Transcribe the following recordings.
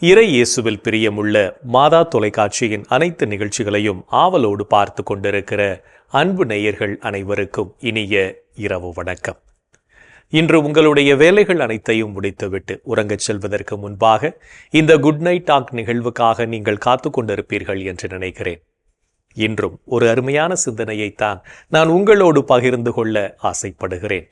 இறை இயேசுவில் பிரியமுள்ள மாதா தொலைக்காட்சியின் அனைத்து நிகழ்ச்சிகளையும் ஆவலோடு பார்த்து கொண்டிருக்கிற அன்பு நேயர்கள் அனைவருக்கும் இனிய இரவு வணக்கம். இன்று உங்களுடைய வேலைகள் அனைத்தையும் முடித்துவிட்டு உறங்கச் செல்வதற்கு முன்பாக இந்த குட் நைட் டாக் நிகழ்வுக்காக நீங்கள் காத்து கொண்டிருப்பீர்கள் என்று நினைக்கிறேன். இன்றும் ஒரு அருமையான சிந்தனையைத்தான் நான் உங்களோடு பகிர்ந்து கொள்ள ஆசைப்படுகிறேன்.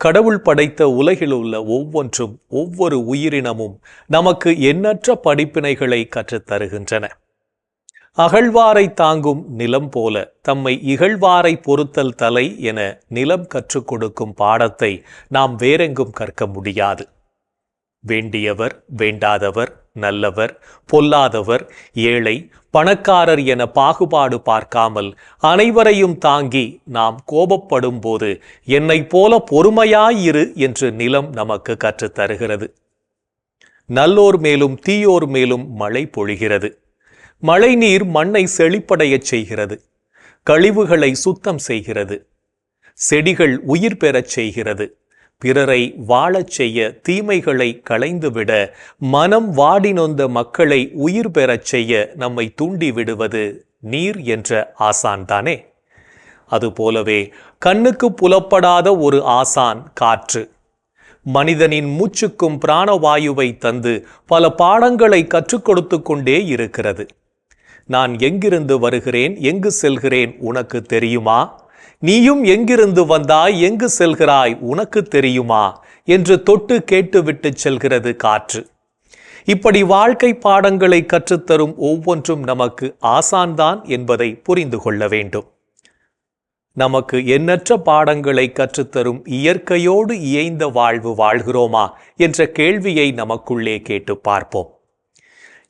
கடவுள் படைத்த உலகில் உள்ள ஒவ்வொன்றும் ஒவ்வொரு உயிரினமும் நமக்கு எண்ணற்ற படிப்பினைகளை கற்றுத்தருகின்றன. அகழ்வாரை தாங்கும் நிலம் போல தம்மை இகழ்வாரை பொறுத்தல் தலை என நிலம் கற்றுக் கொடுக்கும் பாடத்தை நாம் வேறெங்கும் கற்க முடியாது. வேண்டியவர், வேண்டாதவர், நல்லவர், பொல்லாதவர், ஏழை, பணக்காரர் என பாகுபாடு பார்க்காமல் அனைவரையும் தாங்கி நாம் கோபப்படும் போது என்னை போல பொறுமையாயிரு என்று நிலம் நமக்கு கற்றுத்தருகிறது. நல்லோர் மேலும் தீயோர் மேலும் மழை பொழிகிறது. மழை நீர் மண்ணை செழிப்படையச் செய்கிறது. கழிவுகளை சுத்தம் செய்கிறது. செடிகள் உயிர் பெறச் செய்கிறது. பிறரை வாழச் செய்ய தீமைகளை களைந்துவிட மனம் வாடி நொந்த மக்களை உயிர் பெறச் செய்ய நம்மை தூண்டி விடுவது நீர் என்ற ஆசான் தானே. அதுபோலவே கண்ணுக்கு புலப்படாத ஒரு ஆசான் காற்று. மனிதனின் மூச்சுக்கும் பிராணவாயுவை தந்து பல பாடங்களை கற்றுக் கொடுத்து கொண்டே இருக்கிறது. நான் எங்கிருந்து வருகிறேன், எங்கு செல்கிறேன் உனக்கு தெரியுமா? நீயும் எங்கிருந்து வந்தாய், எங்கு செல்கிறாய் உனக்கு தெரியுமா என்று தொட்டு கேட்டுவிட்டு செல்கிறது காற்று. இப்படி வாழ்க்கை பாடங்களை கற்றுத்தரும் ஒவ்வொன்றும் நமக்கு ஆசான்தான் என்பதை புரிந்து கொள்ள வேண்டும். நமக்கு எண்ணற்ற பாடங்களை கற்றுத்தரும் இயற்கையோடு இயைந்த வாழ்வு வாழ்கிறோமா என்ற கேள்வியை நமக்குள்ளே கேட்டு பார்ப்போம்.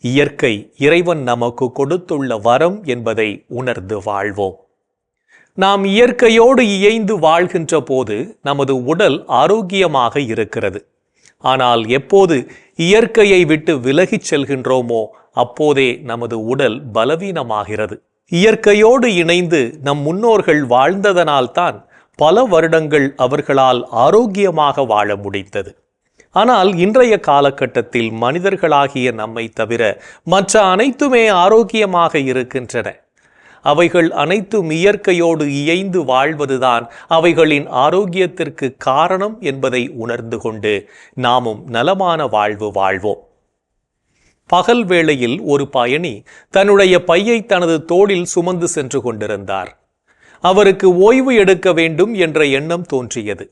இயற்கை இறைவன் நமக்கு கொடுத்துள்ள வரம் என்பதை உணர்ந்து வாழ்வோம். நாம் இயற்கையோடு இயைந்து வாழ்கின்ற போது நமது உடல் ஆரோக்கியமாக இருக்கிறது. ஆனால் எப்போது இயற்கையை விட்டு விலகிச் செல்கின்றோமோ அப்போதே நமது உடல் பலவீனமாகிறது. இயற்கையோடு இணைந்து நம் முன்னோர்கள் வாழ்ந்ததனால்தான் பல வருடங்கள் அவர்களால் ஆரோக்கியமாக வாழ முடிந்தது. ஆனால் இன்றைய காலகட்டத்தில் மனிதர்களாகிய நம்மை தவிர மற்ற அனைத்துமே ஆரோக்கியமாக இருக்கின்றன. அவைகள் அனைத்தும் இயற்கையோடு இயைந்து வாழ்வதுதான் அவைகளின் ஆரோக்கியத்திற்கு காரணம் என்பதை உணர்ந்து கொண்டு நாமும் நலமான வாழ்வு வாழ்வோம். பகல் வேளையில் ஒரு பயணி தன்னுடைய பையை தனது தோளில் சுமந்து சென்று கொண்டிருந்தார். அவருக்கு ஓய்வு எடுக்க வேண்டும் என்ற எண்ணம் தோன்றியது.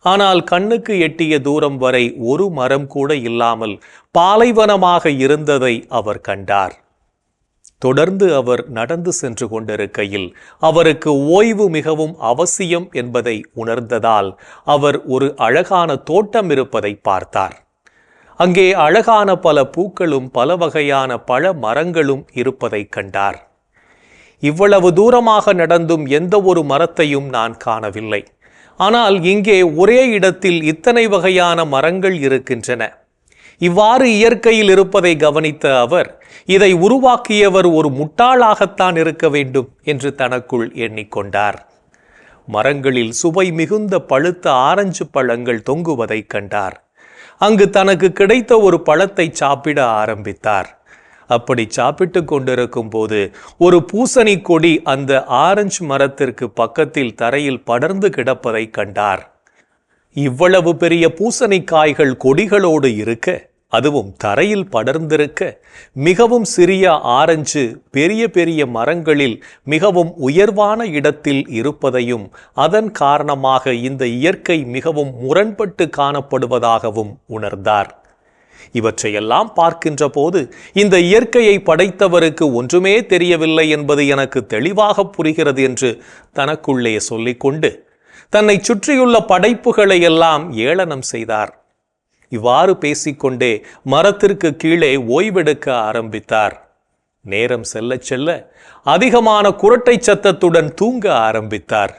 ஆனால் கண்ணுக்கு எட்டிய தூரம் வரை ஒரு மரம் கூட இல்லாமல் பாலைவனமாக இருந்ததை அவர் கண்டார். தொடர்ந்து அவர் நடந்து சென்று கொண்டிருக்கையில் அவருக்கு ஓய்வு மிகவும் அவசியம் என்பதை உணர்ந்ததால் அவர் ஒரு அழகான தோட்டம் இருப்பதை பார்த்தார். அங்கே அழகான பல பூக்களும் பல வகையான பழ மரங்களும் இருப்பதை கண்டார். இவ்வளவு தூரமாக நடந்தும் எந்த ஒரு மரத்தையும் நான் காணவில்லை. ஆனால் இங்கே ஒரே இடத்தில் இத்தனை வகையான மரங்கள் இருக்கின்றன. இவ்வாறு இயற்கையில் இருப்பதை கவனித்த அவர் இதை உருவாக்கியவர் ஒரு முட்டாளாகத்தான் இருக்க வேண்டும் என்று தனக்குள் எண்ணிக்கொண்டார். மரங்களில் சுவை மிகுந்த பழுத்த ஆரஞ்சு பழங்கள் தொங்குவதை கண்டார். அங்கு தனக்கு கிடைத்த ஒரு பழத்தை சாப்பிட ஆரம்பித்தார். அப்படி சாப்பிட்டு கொண்டிருக்கும் போது ஒரு பூசணி கொடி அந்த ஆரஞ்சு மரத்திற்கு பக்கத்தில் தரையில் படர்ந்து கிடப்பதை கண்டார். இவ்வளவு பெரிய பூசணிக்காய்கள் கொடிகளோடு இருக்க, அதுவும் தரையில் படர்ந்திருக்க, மிகவும் சிறிய ஆரஞ்சு பெரிய பெரிய மரங்களில் மிகவும் உயர்வான இடத்தில் இருப்பதையும் அதன் காரணமாக இந்த இயற்கை மிகவும் முரண்பட்டு காணப்படுவதாகவும் உணர்ந்தார். இவற்றையெல்லாம் பார்க்கின்ற போது இந்த இயற்கையை படைத்தவருக்கு ஒன்றுமே தெரியவில்லை என்பது எனக்கு தெளிவாக புரிகிறது என்று தனக்குள்ளே சொல்லிக்கொண்டு தன்னை சுற்றியுள்ள படைப்புகளை எல்லாம் ஏளனம் செய்தார். இவ்வாறு பேசிக்கொண்டே மரத்திற்கு கீழே ஓய்வெடுக்க ஆரம்பித்தார். நேரம் செல்ல செல்ல அதிகமான குரட்டை சத்தத்துடன் தூங்க ஆரம்பித்தார்.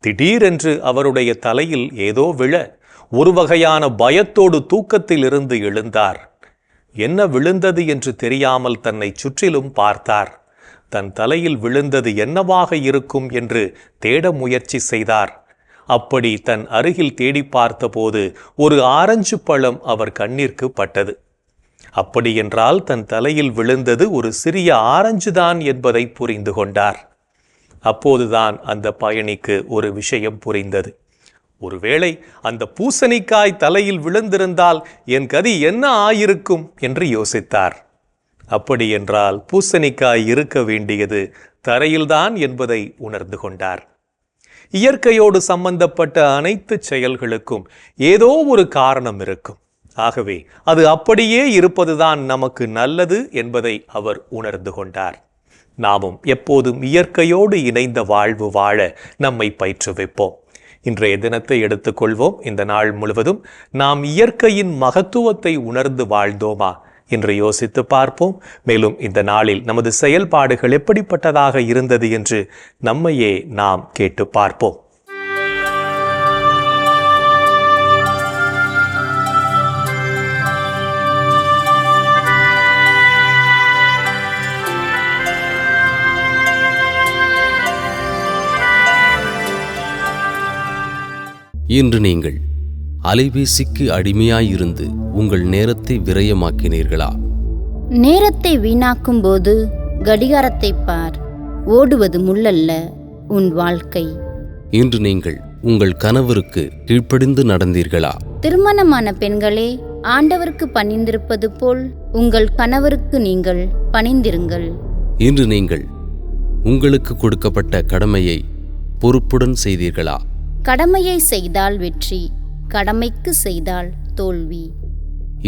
திடீரென்று அவருடைய தலையில் ஏதோ விழ ஒரு வகையான பயத்தோடு தூக்கத்தில் இருந்து எழுந்தார். என்ன விழுந்தது என்று தெரியாமல் தன்னை சுற்றிலும் பார்த்தார். தன் தலையில் விழுந்தது என்னவாக இருக்கும் என்று தேட முயற்சி செய்தார். அப்படி தன் அருகில் தேடி பார்த்தபோது ஒரு ஆரஞ்சு பழம் அவர் கண்ணிற்கு பட்டது. அப்படியென்றால் தன் தலையில் விழுந்தது ஒரு சிறிய ஆரஞ்சுதான் என்பதை புரிந்து கொண்டார். அப்போதுதான் அந்த பயணிக்கு ஒரு விஷயம் புரிந்தது. ஒருவேளை அந்த பூசணிக்காய் தலையில் விழுந்திருந்தால் என் கதி என்ன ஆயிருக்கும் என்று யோசித்தார். அப்படியென்றால் பூசணிக்காய் இருக்க வேண்டியது தரையில்தான் என்பதை உணர்ந்து கொண்டார். இயற்கையோடு சம்பந்தப்பட்ட அனைத்து செயல்களுக்கும் ஏதோ ஒரு காரணம் இருக்கும். ஆகவே அது அப்படியே இருப்பதுதான் நமக்கு நல்லது என்பதை அவர் உணர்ந்து கொண்டார். நாமும் எப்போதும் இயற்கையோடு இணைந்த வாழ்வு வாழ நம்மை பயிற்றுவிப்போம். இன்றைய தினத்தை எடுத்துக்கொள்வோம். இந்த நாள் முழுவதும் நாம் இயற்கையின் மகத்துவத்தை உணர்ந்து வாழ்ந்தோமா என்று யோசித்து பார்ப்போம். மேலும் இந்த நாளில் நமது செயல்பாடுகள் எப்படிப்பட்டதாக இருந்தது என்று நம்மையே நாம் கேட்டு பார்ப்போம். இன்று நீங்கள் அலைபேசிக்கு அடிமையாயிருந்து உங்கள் நேரத்தை விரயமாக்கினீர்களா? நேரத்தை வீணாக்கும் போது கடிகாரத்தை பார். ஓடுவது முள்ளல்ல உன் வாழ்க்கை. இன்று நீங்கள் உங்கள் கணவருக்கு கீழ்ப்படிந்து நடந்தீர்களா? திருமணமான பெண்களே, ஆண்டவருக்கு பணிந்திருப்பது போல் உங்கள் கணவருக்கு நீங்கள் பணிந்திருங்கள். இன்று நீங்கள் உங்களுக்கு கொடுக்கப்பட்ட கடமையை பொறுப்புடன் செய்தீர்களா? கடமையை செய்தால் வெற்றி, கடமைக்கு செய்தால் தோல்வி.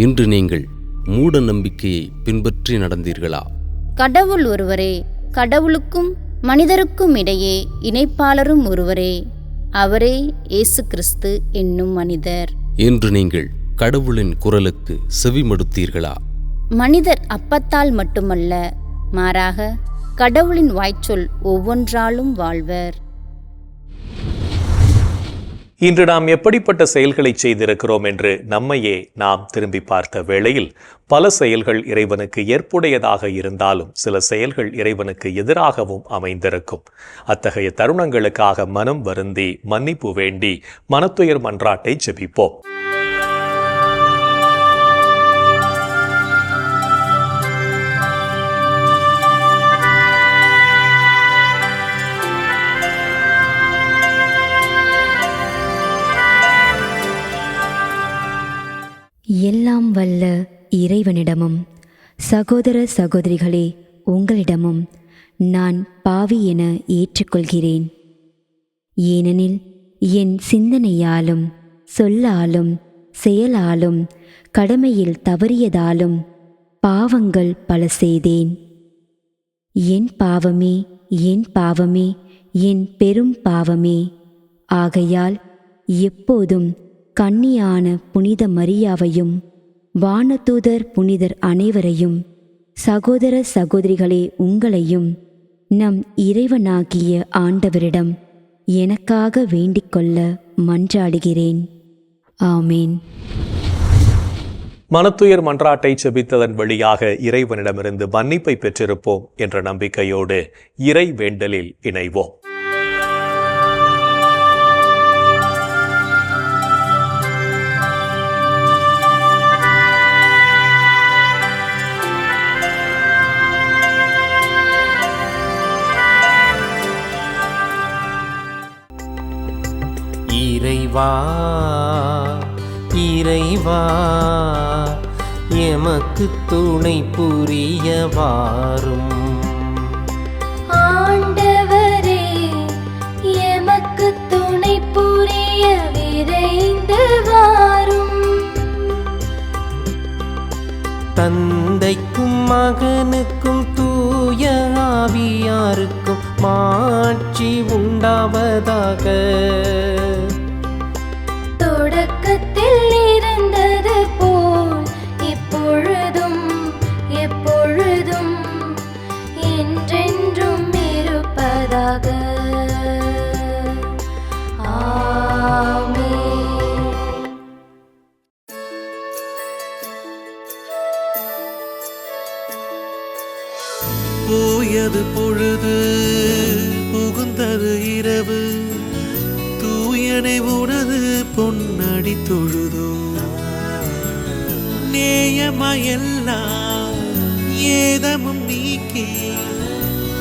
இன்று நீங்கள் மூட நம்பிக்கையை பின்பற்றி நடந்தீர்களா? கடவுள் ஒருவரே, கடவுளுக்கும் மனிதருக்கும் இடையே இணைப்பாளரும் ஒருவரே, அவரே இயேசு கிறிஸ்து என்னும் மனிதர். இன்று நீங்கள் கடவுளின் குரலுக்கு செவிமடுத்தீர்களா? மனிதர் அப்பத்தால் மட்டுமல்ல, மாறாக கடவுளின் வாய்ச்சொல் ஒவ்வொன்றாலும் வாழ்வர். இன்று நாம் எப்படிப்பட்ட செயல்களை செய்திருக்கிறோம் என்று நம்மையே நாம் திரும்பி பார்த்த வேளையில் பல செயல்கள் இறைவனுக்கு ஏற்புடையதாக இருந்தாலும் சில செயல்கள் இறைவனுக்கு எதிராகவும் அமைந்திருக்கும். அத்தகைய தருணங்களுக்காக மனம் வருந்தி மன்னிப்பு வேண்டி மனத்துயர் மன்றாட்டை ஜெபிப்போம். எல்லாம் வல்ல இறைவனிடமும் சகோதர சகோதரிகளே உங்களிடமும் நான் பாவி என ஏற்றுக்கொள்கிறேன். ஏனெனில் என் சிந்தனையாலும் சொல்லாலும் செயலாலும் கடமையில் தவறியதாலும் பாவங்கள் பல செய்தேன். என் பாவமே, என் பாவமே, என் பெரும் பாவமே. ஆகையால் எப்போதும் கன்னியான புனித மரியாவையும் வானதூதர் புனிதர் அனைவரையும் சகோதர சகோதரிகளே உங்களையும் நம் இறைவனாகிய ஆண்டவரிடம் எனக்காக வேண்டிக்கொள்ள மன்றாடுகிறேன். ஆமேன். மனத்துயர் மன்றாட்டை செபித்ததன் வழியாக இறைவனிடமிருந்து மன்னிப்பை பெற்றிருப்போம் என்ற நம்பிக்கையோடு இறை வேண்டலில் இணைவோம். இறைவா இறைவா எமக்கு துணை புரிய வாரும். ஆண்டவரே எமக்கு துணை புரிய விரைந்து வாரும். தந்தைக்கும் மகனுக்கும் தூய ஆவியாருக்கும் மாட்சி உண்டாவதாக. தொடக்கத்தில் இருந்தது போல் இப்பொழுதும் எப்பொழுதும் என்றென்றும் இருப்பதாக. ஆமென். போயது பொழுது புகுந்தது இரவு, தூய நேயனை உனது பொன்னடி தொழுதோ நேயமையெல்லாம் ஏதமும் நீக்கி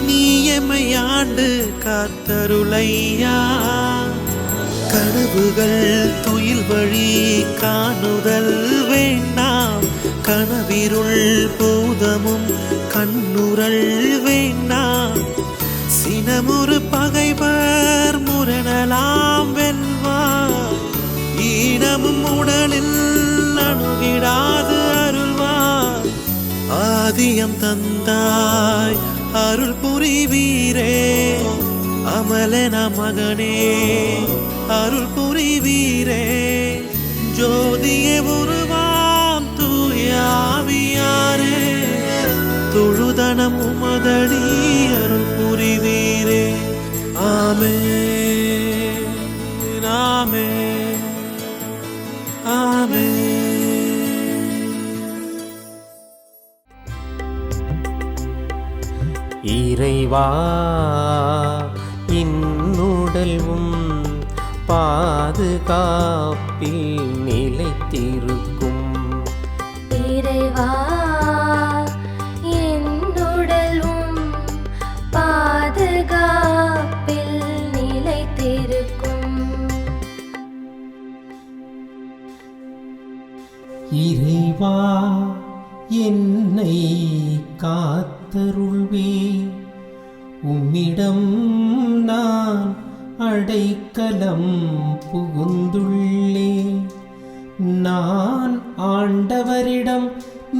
நீயமையாண்டு காத்தருளையா கனவுகள் துயில் வழி காணுதல் வேண்டாம் கனவிருள் பூதமும் கண்ணுரல் வேண்டாம் சினமுறு பகைவர் முரணலாம் வெல்வார் ஈனமும் உடலில் அணுகிடாது அருள்வார் ஆதியம் தந்தாய் அருள் புரிவீரே அமலன மகனே அருள் புரிவீரே ஜோதியே உருவாம் தூயாவியாரே தொழுதனம் உமதடி அருள் புரிவீரே ஆமென் ஆமென் ஆமென். இறைவா இன்னுடலும் பாதுகாப்பில் நிலைத்திருக்கும் இறைவா என்னுடலும் பாதுகாப்பில் நிலைத்திருக்கும் இறைவா என்னை காத்தருள்வே உம்மிடம் நான் அடைக்கலம் புகுந்துள்ளேன் நான் ஆண்டவரிடம்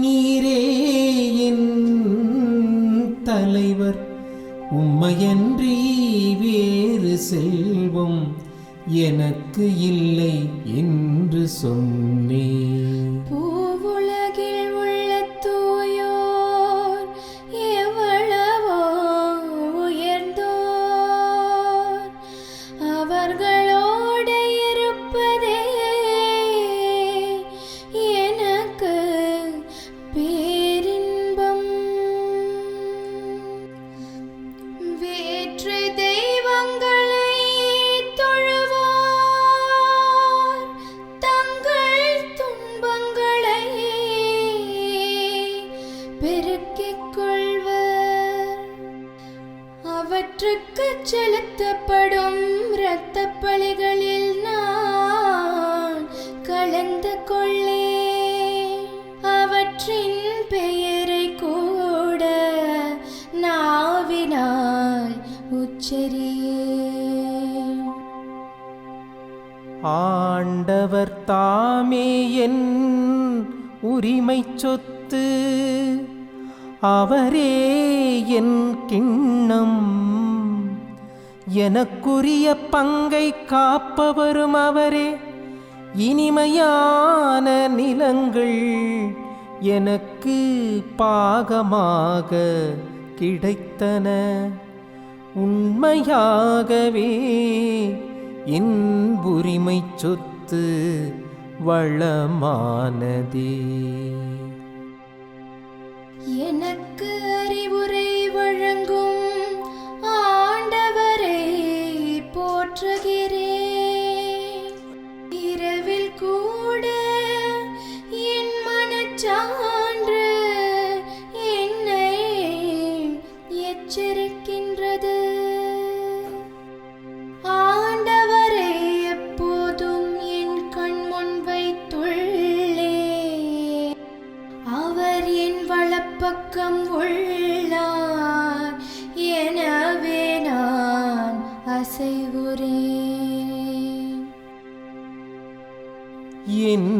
நீரே என் தலைவர் உம்மையன்றி வேறு செல்வம் எனக்கு இல்லை என்று சொன்னேன். பூவுலகில் உள்ள தூயோர் எவ்வளவோ உயர்ந்தோர் அவர்களோடு இருப்பதே எனக்கு பேரின்பம். வேற்று தெய்வங்களை தொழுவோர் தங்கள் துன்பங்களை பெருக்கிக் கொள்வர். அவற்றுக்கு செலுத்தப்படும் இரத்தப் பலிகளில் நான் கலந்து கொள்ளேன். அவற்றின் பெயரை கூட நாவினால் உச்சரியேன். ஆண்டவர் தாமே என் உரிமை சொத்து அவரே என் கிண்ணம் எனக்குரிய பங்கை காப்பவரும் அவரே. இனிமையான நிலங்கள் எனக்கு பாகமாக கிடைத்தன. உண்மையாகவே என் உரிமை சொத்து வளமானதே. எனக்கு அறிவுரை வழங்கும் ஆண்டவரை போற்றுகிறேன். இரவில் கூட என் மனச்சான்று என்னை எச்சரிக்கின்றது. ஆண்டவரை எப்போதும் என் கண் முன் வைத்துள்ளேன். அவர் என் வலப்பக்கம் உள்ளார். எனவே நான் அசைவுறேன். என்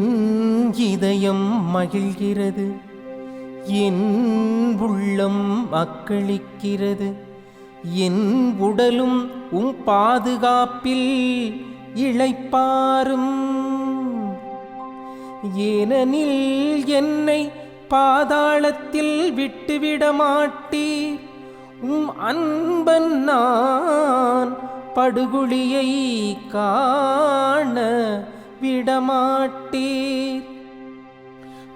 இதயம் மகிழ்கிறது, என் உள்ளம் அக்களிக்கிறது. என் உடலும் உம் பாதுகாப்பில் இளைப்பாரும். ஏனெனில் என்னை பாதாளத்தில் விட்டுவிட மாட்டீர். உம் அன்பன் நான் படுகுழியை காண விடமாட்டீர்.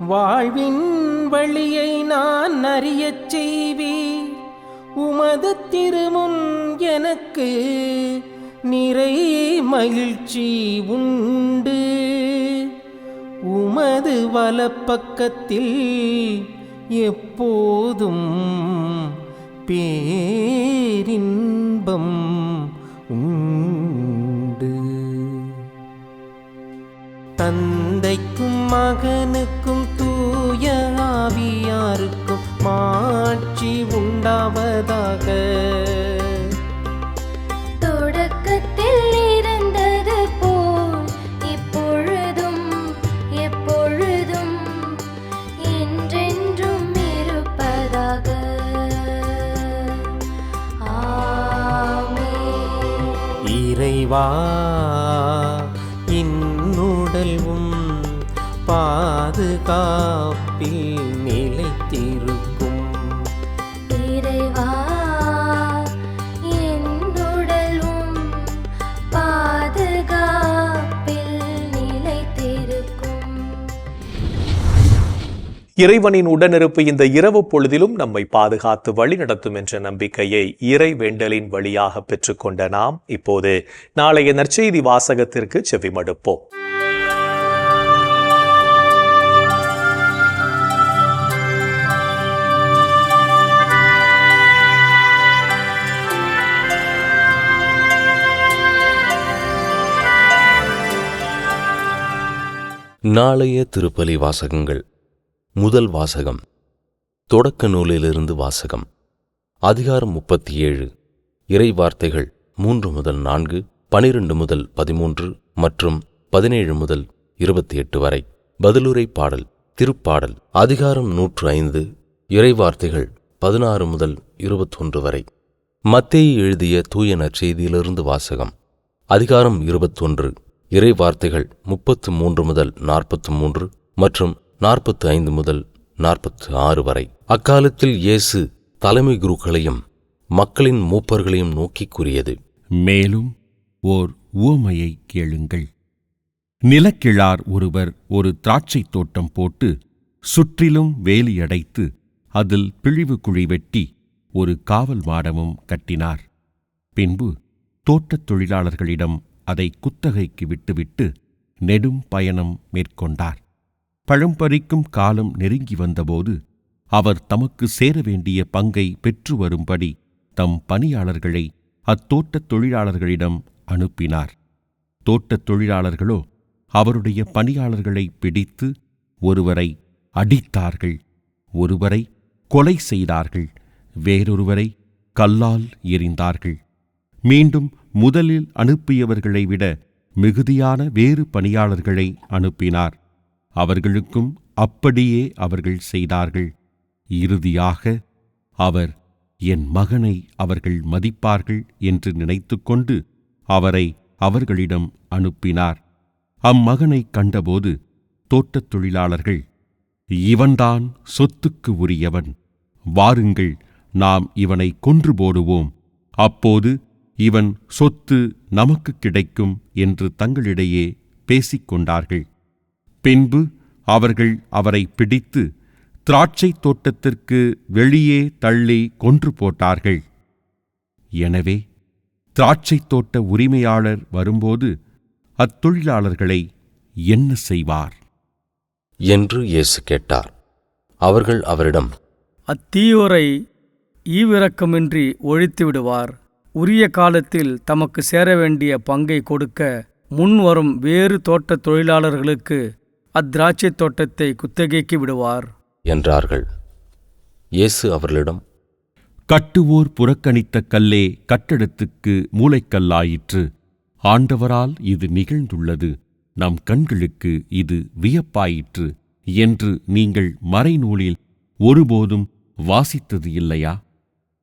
வாழ்வின் வழியை நான் அறியச் செய்வீர். உமது திருமுன் எனக்கு நிறை மகிழ்ச்சி உண்டு. உமது வலப்பக்கத்தில் எப்போதும் பேரின்பம் உண்டு. தந்தைக்கும் மகனுக்கும் தூய ஆவியாருக்கும் மாட்சி உண்டாவதாக. தொடக்கத்தில் இருந்தது போல் இப்பொழுதும் எப்பொழுதும் என்றென்றும் இருப்பதாக. ஆமென். இறைவா, இன்னுடலும் பாதுகாப்பில் நிலைத்திருக்கும். இறைவா, என்னுடலும் பாதுகாப்பில் நிலைத்திருக்கும். இறைவனின் உடனிருப்பு இந்த இரவு பொழுதிலும் நம்மை பாதுகாத்து வழிநடத்தும் என்ற நம்பிக்கையை இறை வேண்டலின் வழியாக பெற்றுக்கொண்ட நாம் இப்போது நாளைய நற்செய்தி வாசகத்திற்கு செவிமடுப்போம். நாளைய திருப்பலி வாசகங்கள். முதல் வாசகம் தொடக்க நூலிலிருந்து வாசகம். அதிகாரம் 37. இறை வார்த்தைகள் 3 முதல் 4, 12 முதல் 13 மற்றும் 17 முதல் 28 வரை. பதிலுரை பாடல். திருப்பாடல். அதிகாரம் 105. இறை வார்த்தைகள் 16 முதல் 21 வரை. மத்தேயு எழுதிய தூய நற்செய்தியிலிருந்து வாசகம். அதிகாரம் 21. இறை வார்த்தைகள் 33 முதல் 43 மற்றும் 45 முதல் 46 வரை. அக்காலத்தில் இயேசு தலைமை குருக்களையும் மக்களின் மூப்பர்களையும் நோக்கி கூறியது. மேலும் ஓர் உவமையை கேளுங்கள். நிலக்கிழார் ஒருவர் ஒரு திராட்சைத் தோட்டம் போட்டு சுற்றிலும் வேலியடைத்து அதில் பிழிவு குழி வெட்டி ஒரு காவல் மாடமும் கட்டினார். பின்பு தோட்டத் தொழிலாளர்களிடம் அதை குத்தகைக்கு விட்டுவிட்டு நெடும் பயணம் மேற்கொண்டார். பழம்பறிக்கும் காலம் நெருங்கி வந்தபோது அவர் தமக்கு சேர வேண்டிய பங்கை பெற்று வரும்படி தம் பணியாளர்களை அத்தோட்டத் தொழிலாளர்களிடம் அனுப்பினார். தோட்டத் தொழிலாளர்களோ அவருடைய பணியாளர்களை பிடித்து ஒருவரை அடித்தார்கள், ஒருவரை கொலை செய்தார்கள், வேறொருவரை கல்லால் எறிந்தார்கள். மீண்டும் முதலில் அனுப்பியவர்களை விட மிகுதியான வேறு பணியாளர்களை அனுப்பினார். அவர்களுக்கும் அப்படியே அவர்கள் செய்தார்கள். இறுதியாக அவர் என் மகனை அவர்கள் மதிப்பார்கள் என்று நினைத்துக்கொண்டு அவரை அவர்களிடம் அனுப்பினார். அம்மகனை கண்டபோது தோட்டத் தொழிலாளர்கள், இவன்தான் சொத்துக்கு உரியவன், வாருங்கள் நாம் இவனை கொன்று போடுவோம், அப்போது இவன் சொத்து நமக்கு கிடைக்கும் என்று தங்களிடையே பேசிக்கொண்டார்கள். பின்பு அவர்கள் அவரை பிடித்து திராட்சைத் தோட்டத்திற்கு வெளியே தள்ளி கொன்று போட்டார்கள். எனவே திராட்சைத் தோட்ட உரிமையாளர் வரும்போது அத்தொழிலாளர்களை என்ன செய்வார் என்று இயேசு கேட்டார். அவர்கள் அவரிடம், அத்தீயோரை ஈவிரக்கமின்றி ஒழித்து விடுவார். உரிய காலத்தில் தமக்கு சேர வேண்டிய பங்கை கொடுக்க முன்வரும் வேறு தோட்டத் தொழிலாளர்களுக்கு அத்திராட்சைத் தோட்டத்தை குத்தகைக்கு விடுவார் என்றார்கள். இயேசு அவர்களிடம், கட்டுவோர் புறக்கணித்த கல்லே கட்டடத்துக்கு மூலைக்கல்லாயிற்று. ஆண்டவரால் இது நிகழ்ந்துள்ளது, நம் கண்களுக்கு இது வியப்பாயிற்று என்று நீங்கள் மறைநூலில் ஒருபோதும் வாசித்தது இல்லையா?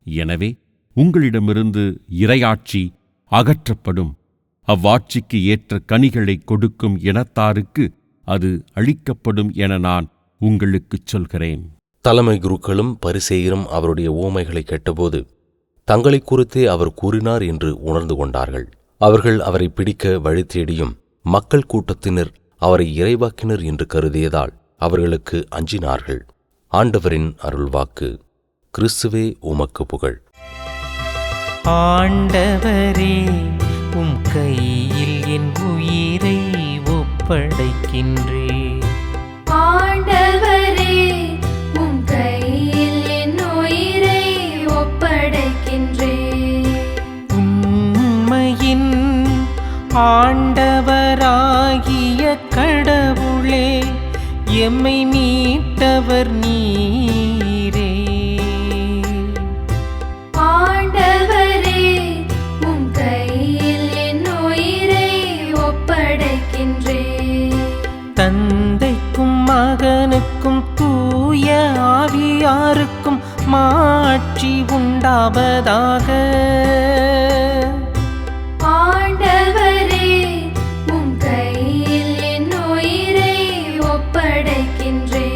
எனவே உங்களிடமிருந்து இறையாட்சி அகற்றப்படும். அவ்வாட்சிக்கு ஏற்ற கனிகளை கொடுக்கும் இனத்தாருக்கு அது அளிக்கப்படும் என நான் உங்களுக்குச் சொல்கிறேன். தலைமை குருக்களும் பரிசேயரும் அவருடைய உவமைகளை கேட்டபோது தங்களை குறித்தே அவர் கூறினார் என்று உணர்ந்து கொண்டார்கள். அவர்கள் அவரை பிடிக்க வழி தேடியும் மக்கள் கூட்டத்தினர் அவரை இறைவாக்கினர் என்று கருதியதால் அவர்களுக்கு அஞ்சினார்கள். ஆண்டவரின் அருள்வாக்கு. கிறிஸ்துவே உமக்கு புகழ். ஆண்டவரே உம் கையில் என் உயிரை ஒப்படைக்கின்றேன். ஆண்டவரே, உம் கையில் என் உயிரை ஒப்படைக்கின்றேன். உண்மையின் ஆண்டவராகிய கடவுளே, எம்மை மீட்டவர் நீரே. ஆண்டவரே, உம் கையில் என் உயிரை ஒப்படைக்கின்றேன். தந்தைக்கும் மகனுக்கும் தூய ஆவியாருக்கும் மாட்சி உண்டாவதாக. ஆண்டவரே, உம் கையில் என் உயிரை ஒப்படைக்கின்றேன்.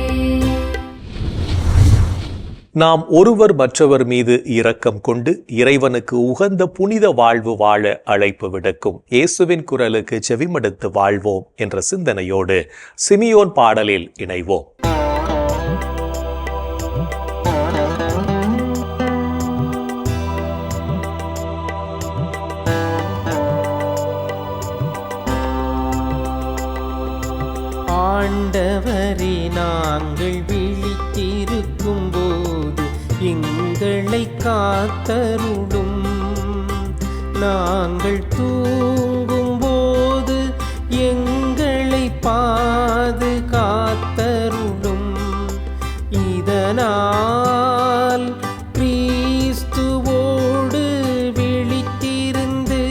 நாம் ஒருவர் மற்றவர் மீது இரக்கம் கொண்டு இறைவனுக்கு உகந்த புனித வாழ்வு வாழ அழைப்பு விடுக்கும் இயேசுவின் குரலுக்கு செவிமடுத்து வாழ்வோம் என்ற சிந்தனையோடு சிமியோன் பாடலில் இணைவோம். ஆண்டவரே, நாங்கள் விழித்திருக்கும் போது எங்களை காத்தருளும். நாங்கள் தூங்கும் போது எங்களை பாதுகாத்தருளும். இதனால் கிறிஸ்துவோடு விழித்திருந்து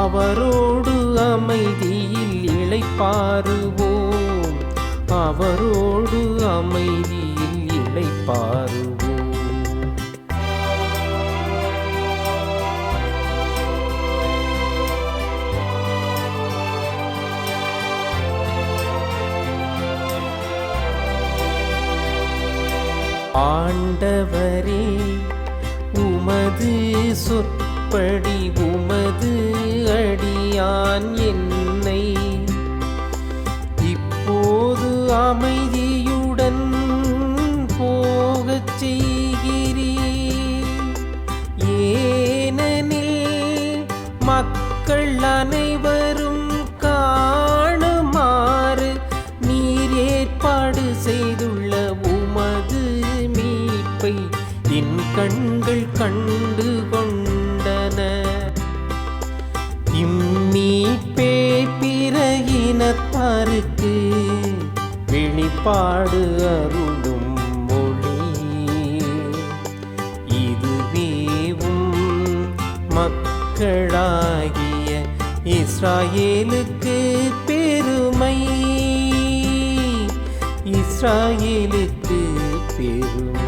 அவரோடு அமைதியில் இளைப்பாறுவோம். அவரோடு அமைதியில் இளைப்பாறுவோம். ஆண்டவரே, உமது சொற்படி உமது அடியான் என்னை இப்போது அமைதியுடன் போகச் செய்கிறீர். ஏனெனில் மக்கள் அனைவரும் காணுமாறு நீர் ஏற்பாடு செய்துள்ள உமது மீட்பை என் கண்கள் கண்டு கொண்டன. இம்மீட்பே பிற இனத்தாருக்கு வெளிப்பாடு அருளும் மொழி. இதுவேவும் மக்களாகிய இஸ்ராயேலுக்கு பெருமை. இஸ்ராயேலுக்கு பெருமை.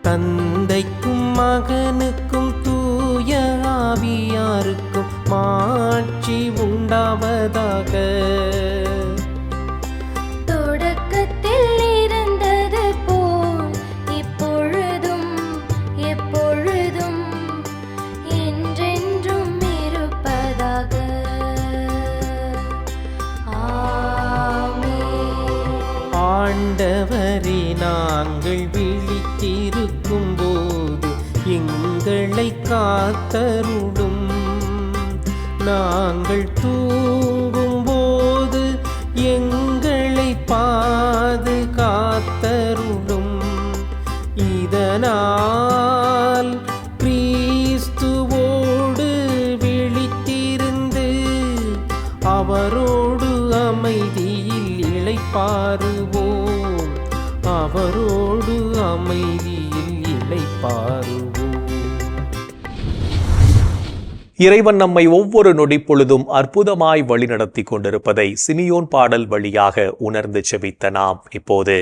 தந்தைக்கும் மகனுக்கும் தூய ஆவியாருக்கும் மாட்சி உண்டாவதாக. தொடக்கத்தில் இருந்தது போல் இப்பொழுதும் எப்பொழுதும் என்றென்றும் இருப்பதாக. ஆமென். ஆண்டவரே, நாங்கள் விழித்திருக்கும் போது எங்களை காத்தருளும். நாங்கள் தூங்கும் போது எங்களை பாதுகாத்தருளும். இதனால் கிறிஸ்துவோடு விழித்திருந்து அவரோடு அமைதியில் இளைப்பாறுவோம். அவரோடு அமைதியில் இளைப்பாறுவோம். இறைவன் நம்மை ஒவ்வொரு நொடி பொழுதும் அற்புதமாய் வழிநடத்தி கொண்டிருப்பதை சிமியோன் பாடல் வழியாக உணர்ந்து செபித்த நாம் இப்போது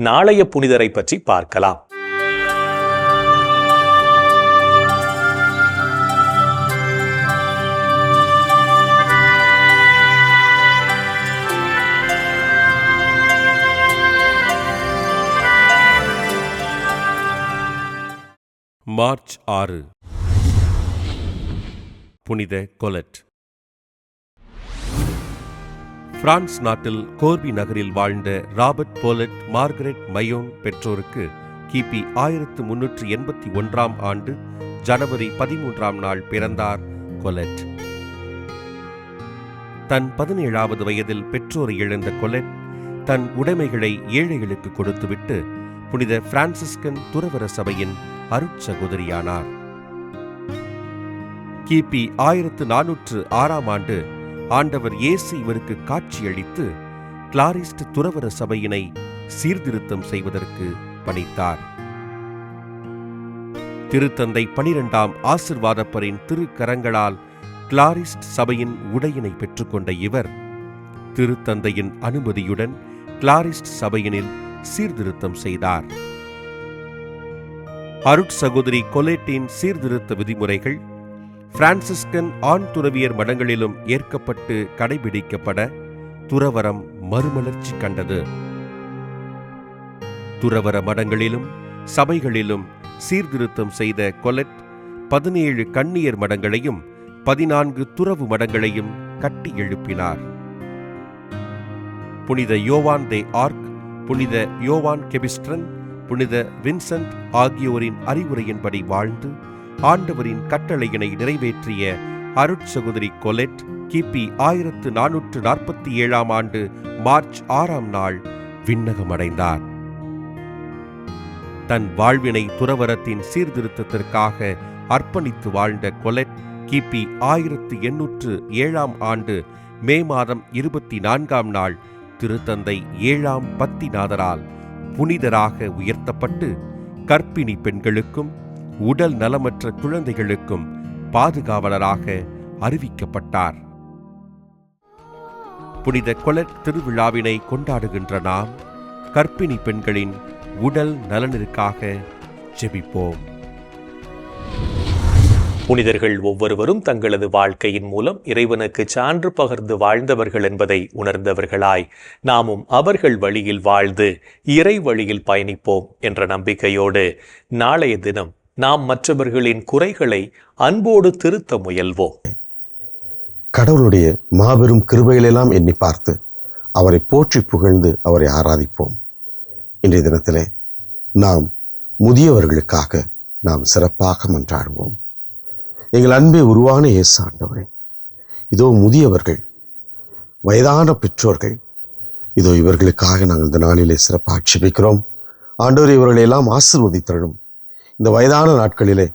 நாளைய புனிதரை பற்றி பார்க்கலாம். மார்ச் 6. புனித கொலட். பிரான்ஸ் நாட்டில் கோர்பி நகரில் வாழ்ந்த ராபர்ட் போலட் மார்கரெட் மையோன் பெற்றோருக்கு கிபி 1381 ஆண்டு ஜனவரி 13ஆம் நாள் பிறந்தார் கொலெட். தன் 17வது வயதில் பெற்றோரை இழந்த கொலெட் தன் உடைமைகளை ஏழைகளுக்கு கொடுத்துவிட்டு புனித பிரான்சிஸ்கன் துறவற சபையின் அருட்சகோதரியானார். கிபி 1406ஆம் ஆண்டு ஆண்டவர் இயேசு இவருக்கு காட்சியளித்து கிளாரிஸ்ட் துறவற சபையினை சீர்திருத்தம் செய்வதற்கு பணித்தார். திருத்தந்தை 12ஆம் ஆசிர்வாதப்பரின் திருக்கரங்களால் கிளாரிஸ்ட் சபையின் உடையினை பெற்றுக்கொண்ட இவர் திருத்தந்தையின் அனுமதியுடன் கிளாரிஸ்ட் சபையினில் சீர்திருத்தம் செய்தார். அருட்சகோதரி கொலெட்டின் சீர்திருத்த விதிமுறைகள் பிரான்சிஸ்கன் ஆண் துறவியர் மடங்களிலும் ஏற்கப்பட்டு கடைபிடிக்கப்பட துறவரம் மறுமலர்ச்சி கண்டது. துறவர மடங்களிலும் சபைகளிலும் சீர்திருத்தம் செய்த கொலெட் 17 கன்னியர் மடங்களையும் 14 துறவு மடங்களையும் கட்டி எழுப்பினார். புனித யோவான் தே ஆர்க், புனித யோவான் கெபிஸ்ட்ரன், புனித வின்சென்ட் ஆகியோரின் அறிவுரையின்படி வாழ்ந்து ஆண்டவரின் கட்டளையினை நிறைவேற்றிய அருட்சகோதரி கொலெட் கிபி 1447ஆம் ஆண்டு மார்ச் 6ஆம் நாள் விண்ணகமடைந்தார். தன் வாழ்வினை துறவரத்தின் சீர்திருத்தத்திற்காக அர்ப்பணித்து வாழ்ந்த கொலெட் கிபி 1807ஆம் ஆண்டு மே மாதம் 24ஆம் நாள் திருத்தந்தை 7ஆம் பத்திநாதரால் புனிதராக உயர்த்தப்பட்டு கர்ப்பிணி பெண்களுக்கும் உடல் நலமற்ற குழந்தைகளுக்கும் பாதுகாவலராக அறிவிக்கப்பட்டார். புனித கொலெட் திருவிழாவினை கொண்டாடுகின்ற நாம் கர்ப்பிணி பெண்களின் உடல் நலனிற்காக ஜெபிப்போம். புனிதர்கள் ஒவ்வொருவரும் தங்களது வாழ்க்கையின் மூலம் இறைவனுக்கு சான்று பகர்ந்து வாழ்ந்தவர்கள் என்பதை உணர்ந்தவர்களாய் நாமும் அவர்கள் வழியில் வாழ்ந்து இறை வழியில் பயணிப்போம் என்ற நம்பிக்கையோடு நாளைய தினம் நாம் மற்றவர்களின் குறைகளை அன்போடு திருத்த முயல்வோம். கடவுளுடைய மாபெரும் கிருபைகளெல்லாம் எண்ணி பார்த்து அவரை போற்றி புகழ்ந்து அவரை ஆராதிப்போம். இன்றைய தினத்திலே நாம் முதியவர்களுக்காக நாம் சிறப்பாக மன்றாடுவோம். எங்கள் அன்பே உருவான இயேசு ஆண்டவரே, இதோ முதியவர்கள், வயதான பெற்றோர்கள், இதோ இவர்களுக்காக நாங்கள் இந்த நாளிலே சிறப்பாக ஜெபிக்கிறோம். ஆண்டவரே, இவர்களை எல்லாம் ஆசீர்வதித்தருளும். இந்த வயதான நாட்களிலே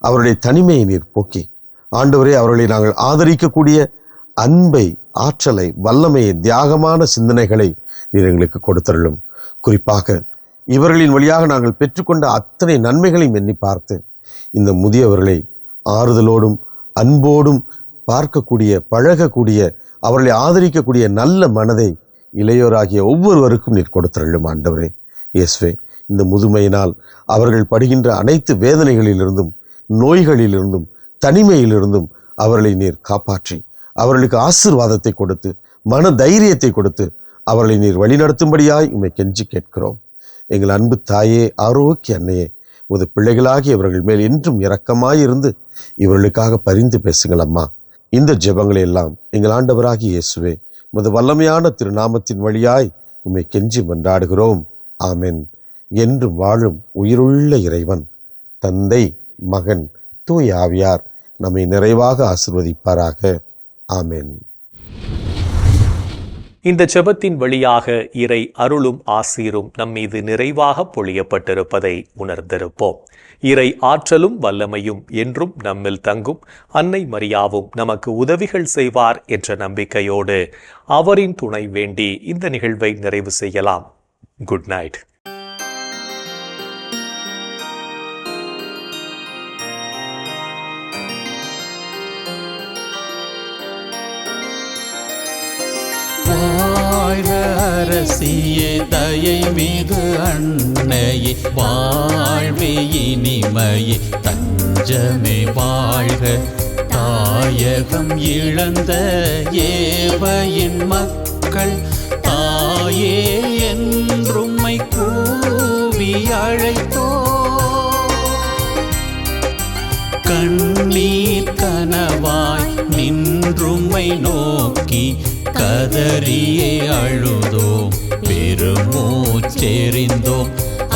அவருடைய தனிமையை நீர் போக்கி ஆண்டவரே அவர்களை நாங்கள் ஆதரிக்கக்கூடிய அன்பை, ஆற்றலை, வல்லமையை, தியாகமான சிந்தனைகளை நீர் எங்களுக்கு கொடுத்தருளும். குறிப்பாக இவர்களின் வழியாக நாங்கள் பெற்றுக்கொண்ட அத்தனை நன்மைகளையும் எண்ணி பார்த்து இந்த முதியவர்களை ஆறுதலோடும் அன்போடும் பார்க்கக்கூடிய, பழகக்கூடிய, அவர்களை ஆதரிக்கக்கூடிய நல்ல மனதை இளையோராகிய ஒவ்வொருவருக்கும் நீர் கொடுத்தருளும். ஆண்டவரே இயேசுவே, இந்த முதுமையினால் அவர்கள் படுகின்ற அனைத்து வேதனைகளிலிருந்தும், நோய்களிலிருந்தும், தனிமையிலிருந்தும் அவர்களை நீர் காப்பாற்றி அவர்களுக்கு ஆசீர்வாதத்தை கொடுத்து மன தைரியத்தை கொடுத்து அவர்களை நீர் வழிநடத்தும்படியாய் உம்மை கெஞ்சி கேட்கிறோம். எங்கள் அன்பு தாயே, ஆரோக்கிய அன்னையே, உமது பிள்ளைகளாகி இவர்கள் மேல் என்றும் இரக்கமாயிருந்து இவர்களுக்காக பரிந்து பேசுங்கள் அம்மா. இந்த ஜெபங்களை எல்லாம் எங்கள் ஆண்டவராகி இயேசுவே உமது வல்லமையான திருநாமத்தின் வழியாய் உம்மை கெஞ்சி மன்றாடுகிறோம். ஆமென். என்றும் வாழும் உயிருள்ள இறைவன், தந்தை, மகன், தூய ஆவியார் நம்மை நிறைவாக ஆசீர்வதிப்பாராக. ஆமென். இந்த ஜெபத்தின் வழியாக இறை அருளும் ஆசீரும் நம்மீது நிறைவாக பொழியப்பட்டிருப்பதை உணர்ந்திருப்போம். இறை ஆற்றலும் வல்லமையும் என்றும் நம்மில் தங்கும். அன்னை மரியாவும் நமக்கு உதவிகள் செய்வார் என்ற நம்பிக்கையோடு அவரின் துணை வேண்டி இந்த நிகழ்வை நிறைவு செய்யலாம். Good night. அரசியே, தயை மிகு அன்னையே, வாழ்வே இனிமையே, தஞ்சமே வாழ்க. தாயகம் இழந்த ஏவையின் மக்கள் தாயே என்றும்மை கூவி அழைத்தோ. கண்ணீர் கனவாய் நின்றும்மை நோக்கி கதறியே அழுதோம், பெருமூச்செறிந்தோம்.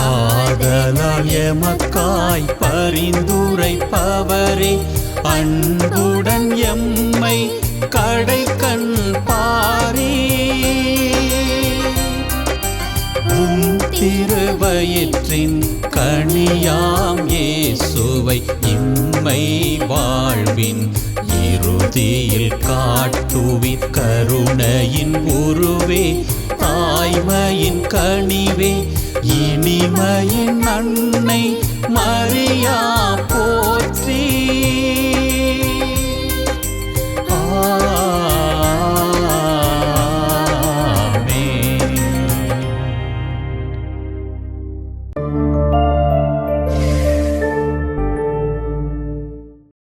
ஆதலால் எமக்காய் பரிந்துரைப்பவரே அன்புடன் எம்மை கடைக்கண் பாரே. உம் திருவயிற்றின் கனியாம் இயேசுவை இம்மை வாழ்வின் இறுதியில் காட்டுவிற் கருணையின் உருவே தாய்மையின் கனிவே இனிமையின் அன்னை மரி